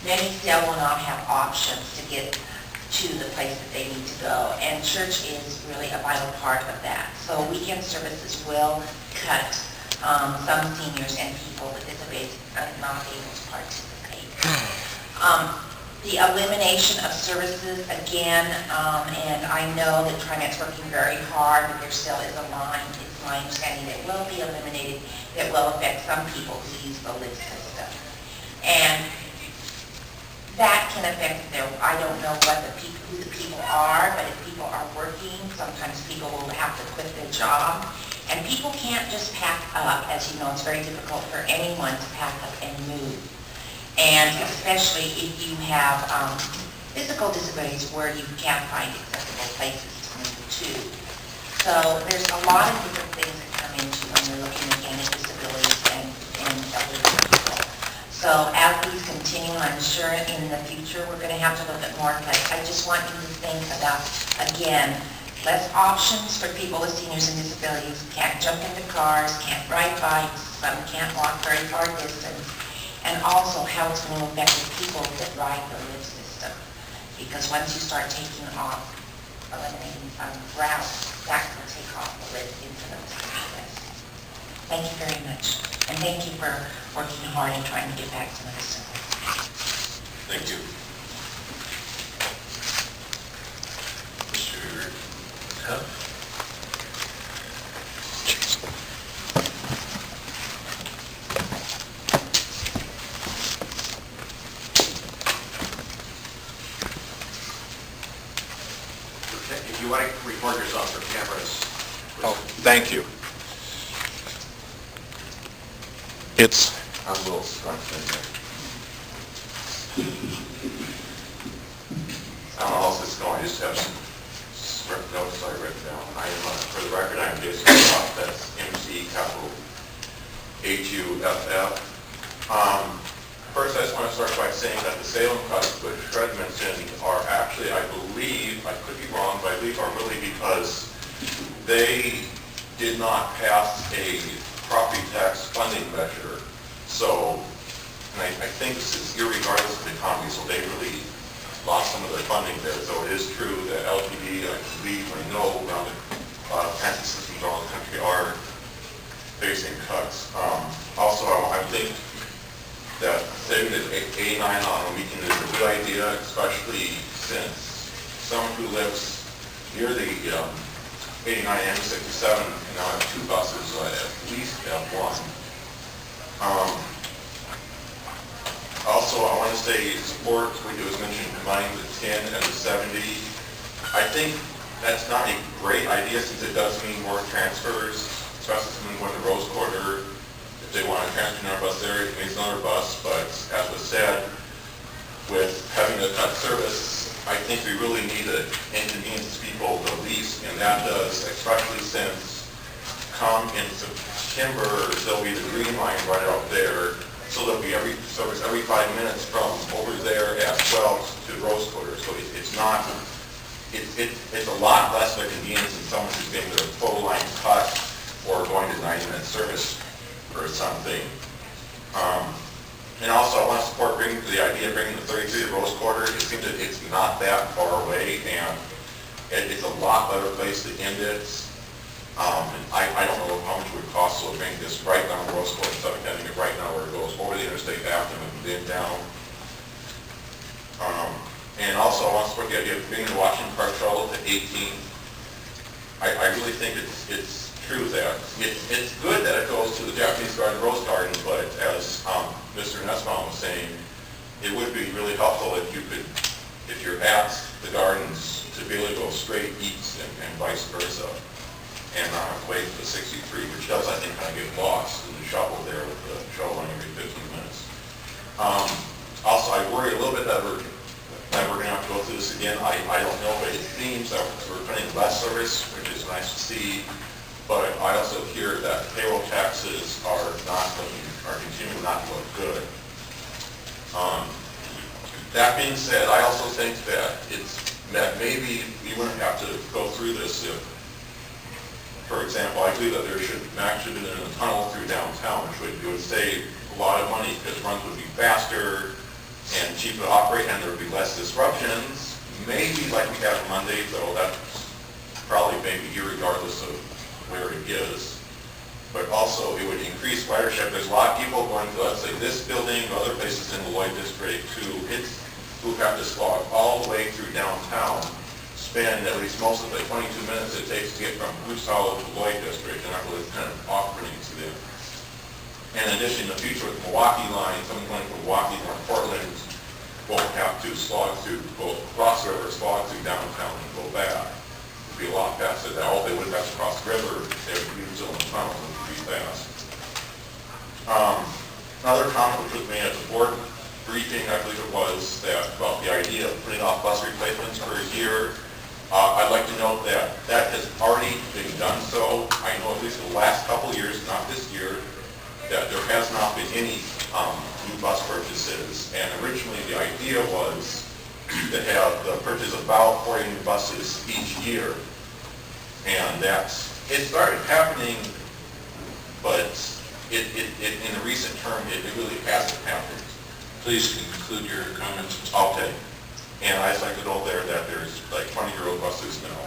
many still will not have options to get to the place that they need to go, and church is really a vital part of that. So weekend services will cut some seniors and people with disabilities not able to participate. The elimination of services, again, and I know that TriMet's working very hard, but there still is a line, it's my understanding, that will be eliminated, that will affect some people who use the lift system. And that can affect their, I don't know what who the people are, but if people are working, sometimes people will have to quit their job. And people can't just pack up. As you know, it's very difficult for anyone to pack up and move. And especially if you have physical disabilities where you can't find accessible places to move to. So there's a lot of different things that come into when you're looking again at disabilities and elderly people. So as these continue, I'm sure in the future we're going to have to look at more, but I just want you to think about, again, less options for people with seniors and disabilities. Can't jump into cars, can't ride bikes, some can't walk very far distance. And also how it's going to affect the people that ride the lift system. Because once you start taking off, eliminating routes, that will take off the lift into those areas. Thank you very much. And thank you for working hard and trying to get back to medicine. Thank you. Mr. Huff? If you want to record yourself for cameras. Oh, thank you. I'm a little scrunched in there. I don't know how else it's going. I just have some script notes I wrote down. I am, for the record, I'm Jason Huff. That's MC capital H-U-F-F. First, I just want to start by saying that the Salem cuts which Fred mentioned are actually, I believe, I could be wrong, but I believe are really because they did not pass a property tax funding measure. So, and I think this is irregardless of the economy, so they really lost some of their funding there. So it is true that LTD, I believe, I know around the transit systems around the country are facing cuts. Also, I think that saving the A9 on a weekend is a good idea, especially since someone who lives near the 89 and 67 can now have two buses, at least have one. Also, I want to say support, we was mentioning combining the 10 and the 70. I think that's not a great idea since it does mean more transfers, especially someone going to Rose Quarter. If they want to transfer another bus there, it means another bus, but as was said, with having a cut service, I think we really need to inconvenience people the least, and that does, especially since come in September, there'll be the green line right out there. So there'll be service every 5 minutes from over there at 12 to Rose Quarter. So it's not, it's a lot less of a convenience than someone who's getting their full line cut or going to 90-minute service or something. And also I want to support the idea of bringing the 33 to Rose Quarter. It seems that it's not that far away, and it's a lot better place to end it. And I don't know how much it would cost to bring this right down Rose Quarter instead of having it right now where it goes over the interstate after and then down. And also I want to support the idea of bringing the Washington Park Shuttle to 18th. I really think it's true that it's good that it goes to the Japanese Garden, Rose Garden, but as Mr. Nussbaum was saying, it would be really helpful if you could, if you're at the gardens, to be able to go straight east and vice versa, and not have to wait for the 63, which does, I think, kind of get lost in the shuffle there with the shuttle running every 15 minutes. Also, I worry a little bit that we're going to have to go through this again. I don't know, but it seems that we're putting less service, which is nice to see. But I also hear that payroll taxes are continuing not to look good. That being said, I also think that maybe we wouldn't have to go through this if, for example, I believe that there should actually be a tunnel through downtown, which would save a lot of money because runs would be faster, and cheaper to operate, and there would be less disruptions. Maybe like we have Monday, though that's probably maybe irregardless of where it is. But also it would increase ridership. There's a lot of people going to, let's say, this building, or other places in the Lloyd district who have to slog all the way through downtown, spend at least most of the 22 minutes it takes to get from Moose Hollow to Lloyd district, and that was kind of off-putting to them. And in addition, in the future with the Milwaukee line, someone going from Milwaukee to Portland won't have to slog through, both cross the river, slog through downtown and go back. It'd be a lot faster than all they would have to cross the river. They would be still in the tunnel, and it would be fast. Another comment which was made at the board briefing, I believe it was, that about the idea of putting off bus replacements for a year. I'd like to note that that has already been done so. I know at least the last couple of years, not this year, that there has not been any new bus purchases. And originally the idea was to have the purchase of about 40 new buses each year. And it started happening, but in the recent term, it really hasn't happened. Please conclude your comments. Okay. And I'd like to note there that there's like 20-year-old buses now.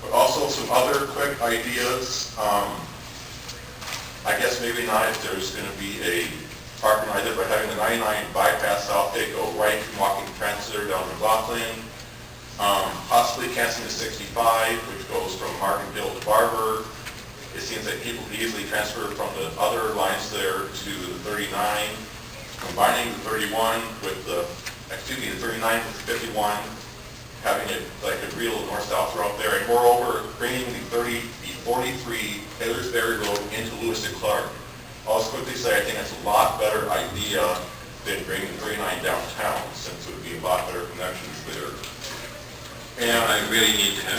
But also some other quick ideas. I guess maybe not if there's going to be a parking idea, but having the 99 bypass south, they go right from walking transfer down to McLaughlin. Possibly canceling the 65, which goes from Martinville to Barber. It seems that people can easily transfer from the other lines there to the 39. Combining the 31 with the 39 with the 51, having it like a real north-south route there, and moreover, bringing the 43 Taylorsbury Road into Lewis and Clark. I'll just quickly say I think that's a lot better idea than bringing 39 downtown, since it would be a lot better connections there. And I really need to have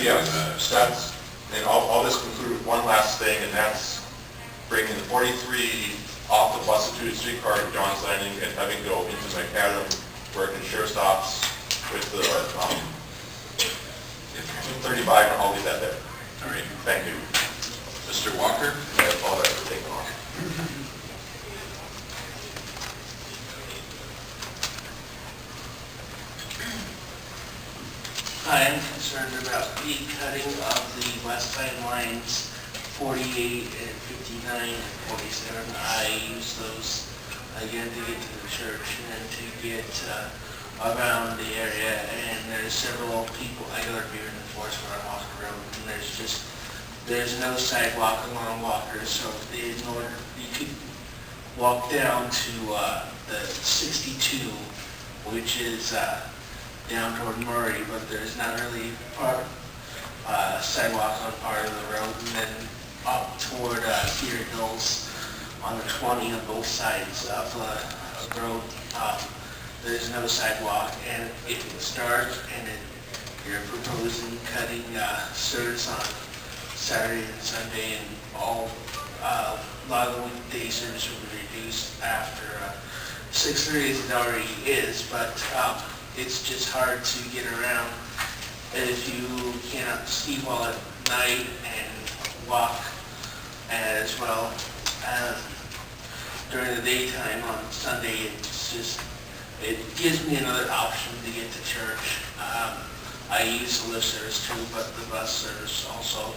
and I'll just conclude with one last thing, and that's bringing the 43 off the Busitude streetcar to John's Landing and having to go into McAdam, where it can share stops with the 35, and I'll leave that there. All right. Thank you. Mr. Walker? I apologize for taking long. I am concerned about the cutting of the west side lines 48 and 59 and 47. I use those again to get to the church and to get around the area. And there's several people, I go to Beard and Forest where I walk around, and there's no sidewalk along Walker, so in order, you could walk down to the 62, which is down toward Murray, but there's not really sidewalk on part of the road, and then up toward Cedar Hills on the 20 on both sides of the road. There's no sidewalk, and if it starts and you're proposing cutting service on Saturday and Sunday, and a lot of the weekday service will be reduced after 6:30 as it already is, but it's just hard to get around if you cannot sleep well at night and walk as well during the daytime on Sunday. It gives me another option to get to church. I use the lift service too, but the bus service also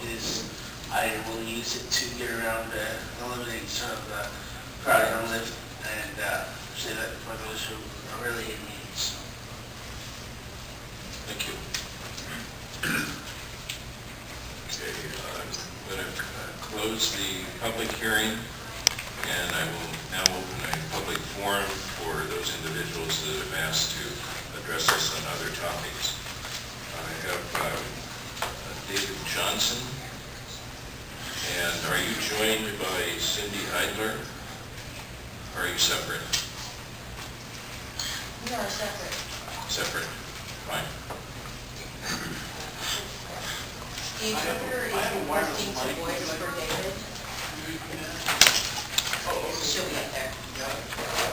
I will use it to get around to eliminate some of the crowding on lift and say that for those who are really in need. Thank you. Okay, I'm going to close the public hearing, and I will now open a public forum for those individuals that have asked to address us on other topics. I have David Johnson, and are you joined by Cindy Heidler? Or are you separate? We are separate. Separate. Fine. Steve Ritter is requesting to voice for David. She'll be up there.